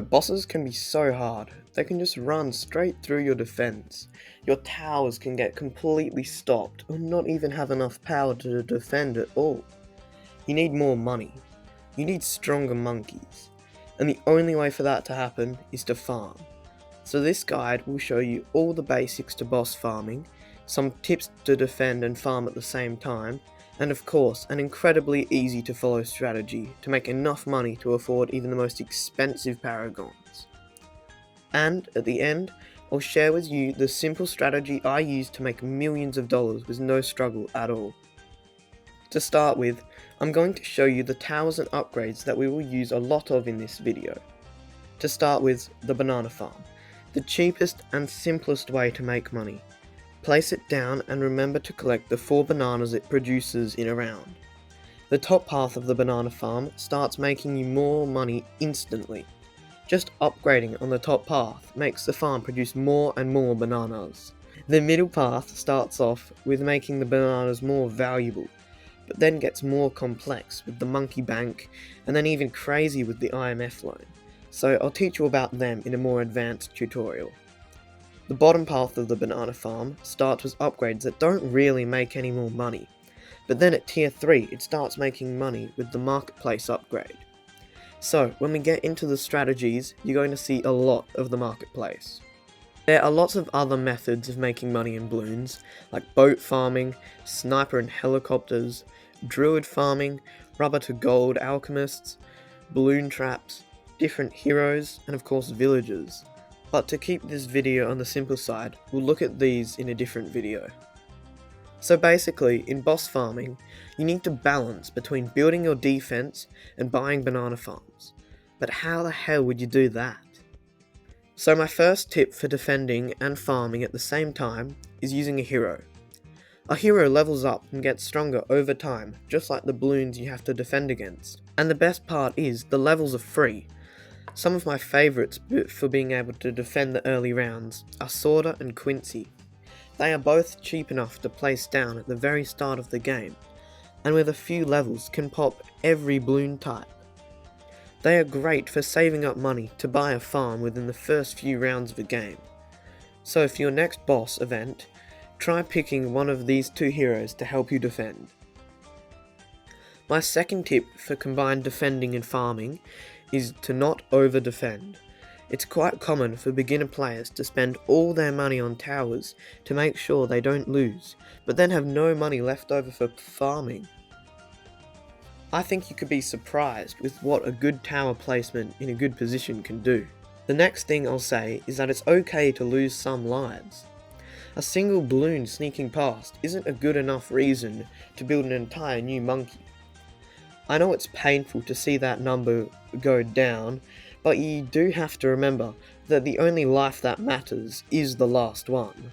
Bosses can be so hard, they can just run straight through your defense. Your towers can get completely stopped or not even have enough power to defend at all. You need more money. You need stronger monkeys. And the only way for that to happen is to farm. So this guide will show you all the basics to boss farming, some tips to defend and farm at the same time, and of course an incredibly easy to follow strategy to make enough money to afford even the most expensive paragons. And at the end, I'll share with you the simple strategy I use to make millions of dollars with no struggle at all. To start with, I'm going to show you the towers and upgrades that we will use a lot of in this video. To start with, the banana farm. The cheapest and simplest way to make money. Place it down and remember to collect the 4 bananas it produces in a round. The top path of the banana farm starts making you more money instantly. Just upgrading on the top path makes the farm produce more and more bananas. The middle path starts off with making the bananas more valuable, but then gets more complex with the monkey bank and then even crazy with the IMF loan. So I'll teach you about them in a more advanced tutorial. The bottom path of the banana farm starts with upgrades that don't really make any more money, but then at tier 3 it starts making money with the marketplace upgrade. So when we get into the strategies, you're going to see a lot of the marketplace. There are lots of other methods of making money in Bloons, like boat farming, sniper and helicopters, druid farming, rubber to gold alchemists, balloon traps, different heroes, and of course villagers. But to keep this video on the simple side, we'll look at these in a different video. So basically, in boss farming, you need to balance between building your defense and buying banana farms. But how the hell would you do that? So my first tip for defending and farming at the same time is using a hero. A hero levels up and gets stronger over time, just like the balloons you have to defend against. And the best part is, the levels are free. Some of my favourites for being able to defend the early rounds are Sorta and Quincy. They are both cheap enough to place down at the very start of the game, and with a few levels can pop every balloon type. They are great for saving up money to buy a farm within the first few rounds of a game. So for your next boss event, try picking one of these 2 heroes to help you defend. My second tip for combined defending and farming is to not over-defend. It's quite common for beginner players to spend all their money on towers to make sure they don't lose, but then have no money left over for farming. I think you could be surprised with what a good tower placement in a good position can do. The next thing I'll say is that it's okay to lose some lives. A single balloon sneaking past isn't a good enough reason to build an entire new monkey. I know it's painful to see that number go down, but you do have to remember that the only life that matters is the last one.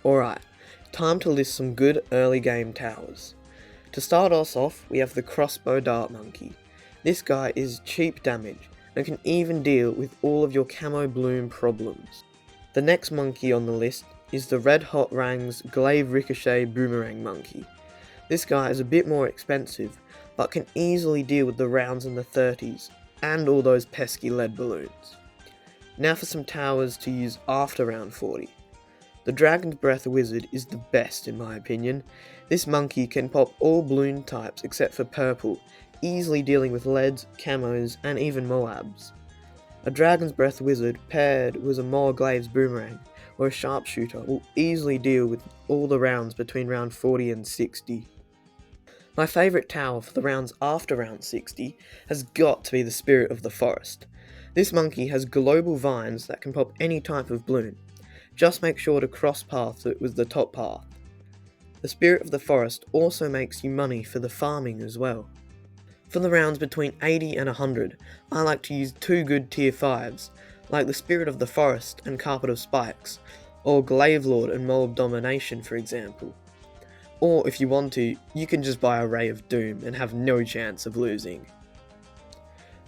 Alright, time to list some good early game towers. To start us off, we have the crossbow dart monkey. This guy is cheap damage and can even deal with all of your camo bloom problems. The next monkey on the list is the Red Hot Rangs Glaive Ricochet Boomerang monkey. This guy is a bit more expensive, but can easily deal with the rounds in the 30s, and all those pesky lead balloons. Now for some towers to use after round 40. The Dragon's Breath Wizard is the best in my opinion. This monkey can pop all balloon types except for purple, easily dealing with leads, camos, and even Moabs. A Dragon's Breath Wizard paired with a Moa Glaive's Boomerang or a Sharpshooter will easily deal with all the rounds between round 40 and 60. My favourite tower for the rounds after round 60 has got to be the Spirit of the Forest. This monkey has global vines that can pop any type of balloon. Just make sure to cross path it with the top path. The Spirit of the Forest also makes you money for the farming as well. For the rounds between 80 and 100, I like to use 2 good tier 5s, like the Spirit of the Forest and Carpet of Spikes, or Glaive Lord and Moab Domination for example. Or if you want to, you can just buy a Ray of Doom and have no chance of losing.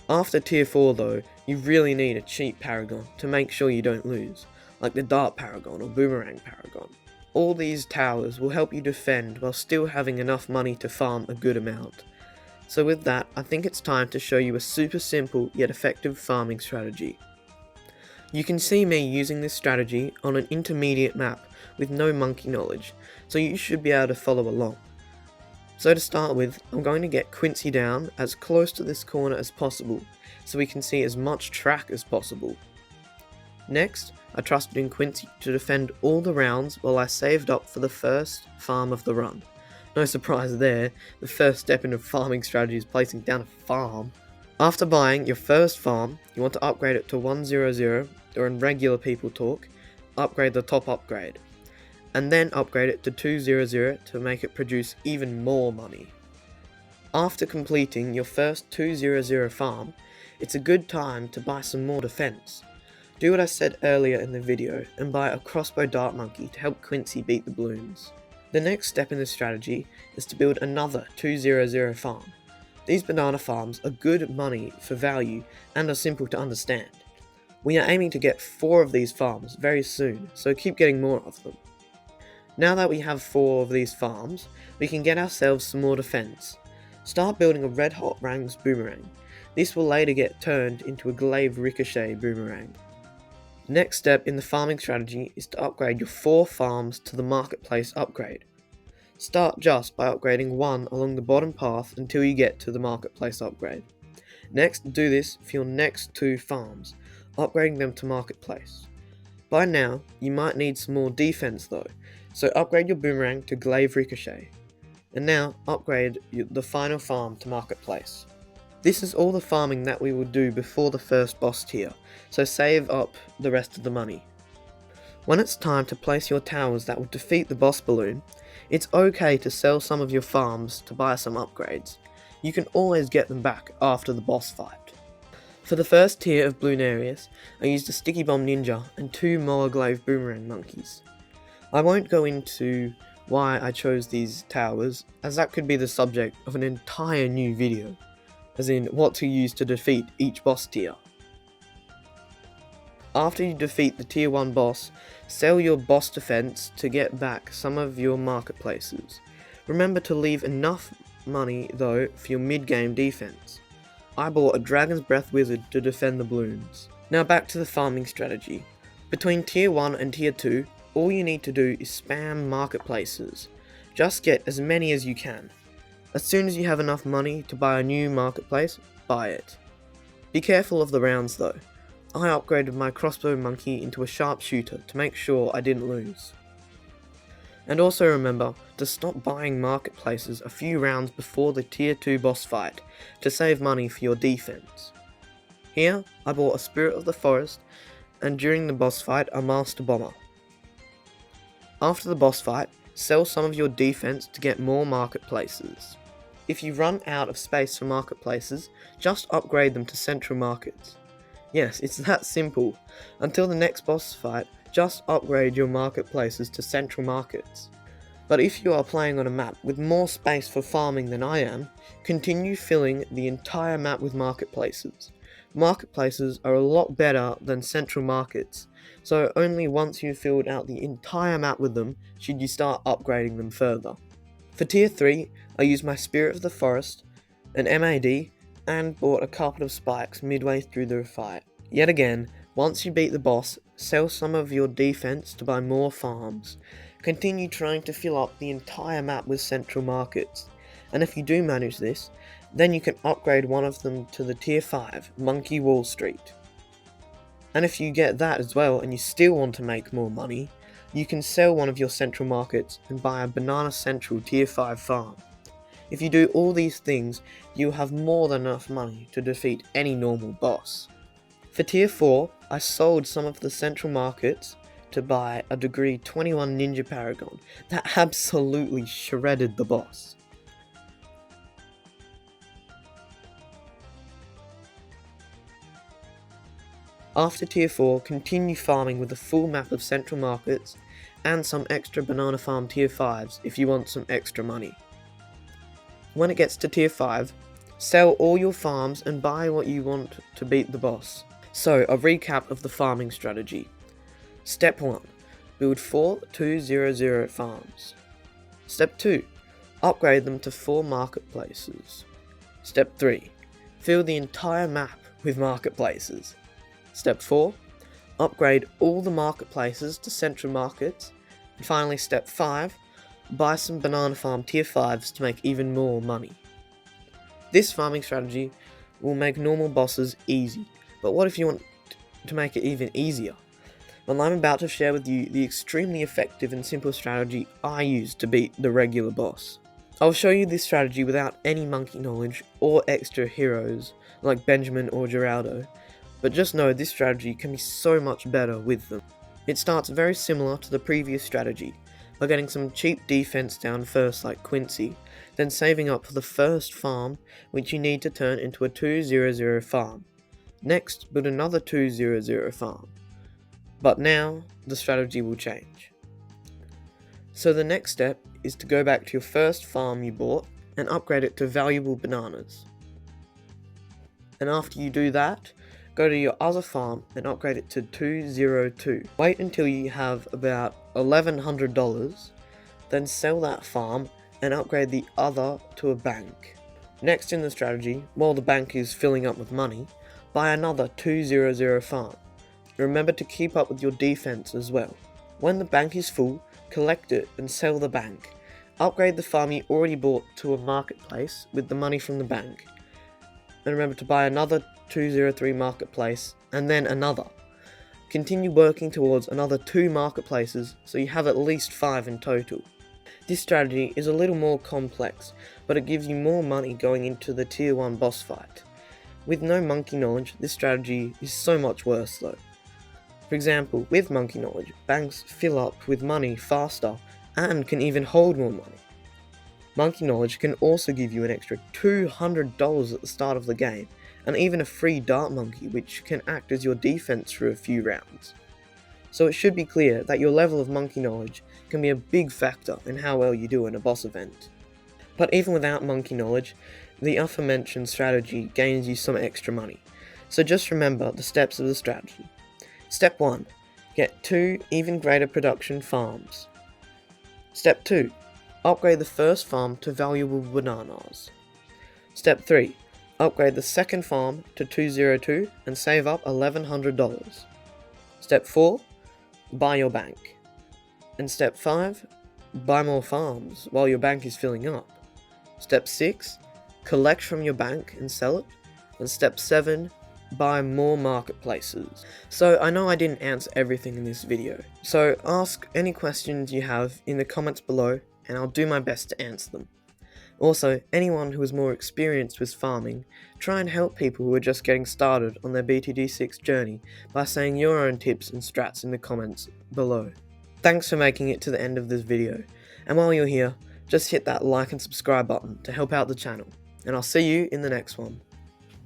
After tier 4 though, you really need a cheap paragon to make sure you don't lose, like the Dart Paragon or Boomerang Paragon. All these towers will help you defend while still having enough money to farm a good amount. So with that, I think it's time to show you a super simple yet effective farming strategy. You can see me using this strategy on an intermediate map with no monkey knowledge, so you should be able to follow along. So to start with, I'm going to get Quincy down as close to this corner as possible, so we can see as much track as possible. Next, I trusted in Quincy to defend all the rounds while I saved up for the first farm of the run. No surprise there, the first step in a farming strategy is placing down a farm. After buying your first farm, you want to upgrade it to 100, or in regular people talk, upgrade the top upgrade, and then upgrade it to 200 to make it produce even more money. After completing your first 200 farm, it's a good time to buy some more defense. Do what I said earlier in the video and buy a crossbow dart monkey to help Quincy beat the Bloons. The next step in this strategy is to build another 200 farm. These banana farms are good money for value and are simple to understand. We are aiming to get 4 of these farms very soon, so keep getting more of them. Now that we have 4 of these farms, we can get ourselves some more defense. Start building a red hot rangs boomerang. This will later get turned into a glaive ricochet boomerang. Next step in the farming strategy is to upgrade your 4 farms to the marketplace upgrade. Start just by upgrading 1 along the bottom path until you get to the marketplace upgrade. Next, do this for your next 2 farms, upgrading them to marketplace. By now, you might need some more defense though, so upgrade your boomerang to glaive ricochet. And now, upgrade the final farm to marketplace. This is all the farming that we will do before the first boss tier, so save up the rest of the money. When it's time to place your towers that will defeat the boss balloon, it's okay to sell some of your farms to buy some upgrades. You can always get them back after the boss fight. For the first tier of Bloonarius, I used a sticky bomb ninja and 2 moa glaive boomerang monkeys. I won't go into why I chose these towers, as that could be the subject of an entire new video, as in what to use to defeat each boss tier. After you defeat the tier 1 boss, sell your boss defense to get back some of your marketplaces. Remember to leave enough money though for your mid-game defense. I bought a Dragon's Breath Wizard to defend the Bloons. Now back to the farming strategy. Between tier 1 and tier 2, all you need to do is spam marketplaces. Just get as many as you can. As soon as you have enough money to buy a new marketplace, buy it. Be careful of the rounds though. I upgraded my crossbow monkey into a sharpshooter to make sure I didn't lose. And also remember to stop buying marketplaces a few rounds before the tier 2 boss fight to save money for your defense. Here, I bought a Spirit of the Forest and during the boss fight a Master Bomber. After the boss fight, sell some of your defense to get more marketplaces. If you run out of space for marketplaces, just upgrade them to central markets. Yes, it's that simple. Until the next boss fight, just upgrade your marketplaces to central markets. But if you are playing on a map with more space for farming than I am, continue filling the entire map with marketplaces. Marketplaces are a lot better than central markets, so only once you've filled out the entire map with them should you start upgrading them further. For tier 3, I used my Spirit of the Forest, an MAD, and bought a couple of spikes midway through the fight. Yet again, once you beat the boss, sell some of your defense to buy more farms. Continue trying to fill up the entire map with central markets, and if you do manage this, then you can upgrade one of them to the tier 5, Monkey Wall Street. And if you get that as well and you still want to make more money, you can sell one of your central markets and buy a Banana Central tier 5 farm. If you do all these things, you'll have more than enough money to defeat any normal boss. For tier 4, I sold some of the central markets to buy a degree 21 Ninja Paragon that absolutely shredded the boss. After tier 4, continue farming with a full map of central markets and some extra banana farm tier 5s if you want some extra money. When it gets to tier 5, sell all your farms and buy what you want to beat the boss. So, a recap of the farming strategy. Step 1. Build 4 200 farms. Step 2. Upgrade them to 4 marketplaces. Step 3. Fill the entire map with marketplaces. Step 4. Upgrade all the marketplaces to central markets. And finally, Step 5. Buy some banana farm tier 5s to make even more money. This farming strategy will make normal bosses easy, but what if you want to make it even easier? Well, I'm about to share with you the extremely effective and simple strategy I use to beat the regular boss. I'll show you this strategy without any monkey knowledge or extra heroes like Benjamin or Geraldo, but just know this strategy can be so much better with them. It starts very similar to the previous strategy, by getting some cheap defense down first like Quincy, then saving up for the first farm which you need to turn into a 200 farm. Next, build another 200 farm. But now, the strategy will change. So the next step is to go back to your first farm you bought and upgrade it to valuable bananas. And after you do that, go to your other farm and upgrade it to 202. Wait until you have about $1,100, then sell that farm and upgrade the other to a bank. Next in the strategy, while the bank is filling up with money, buy another 200 farm. Remember to keep up with your defense as well. When the bank is full, collect it and sell the bank. Upgrade the farm you already bought to a marketplace with the money from the bank. And remember to buy another 203 marketplace and then another. Continue working towards another 2 marketplaces so you have at least 5 in total. This strategy is a little more complex, but it gives you more money going into the tier 1 boss fight. With no monkey knowledge, this strategy is so much worse though. For example, with monkey knowledge, banks fill up with money faster and can even hold more money. Monkey knowledge can also give you an extra $200 at the start of the game, and even a free dart monkey which can act as your defense for a few rounds. So it should be clear that your level of monkey knowledge can be a big factor in how well you do in a boss event. But even without monkey knowledge, the aforementioned strategy gains you some extra money. So just remember the steps of the strategy. Step 1. Get 2 even greater production farms. Step 2. Upgrade the first farm to valuable bananas. Step 3. Upgrade the second farm to 202 and save up $1,100. Step 4. Buy your bank. And Step 5. Buy more farms while your bank is filling up. Step 6. Collect from your bank and sell it. And Step 7. Buy more marketplaces. So I know I didn't answer everything in this video, so ask any questions you have in the comments below and I'll do my best to answer them. Also, anyone who is more experienced with farming, try and help people who are just getting started on their BTD6 journey by saying your own tips and strats in the comments below. Thanks for making it to the end of this video, and while you're here, just hit that like and subscribe button to help out the channel, and I'll see you in the next one.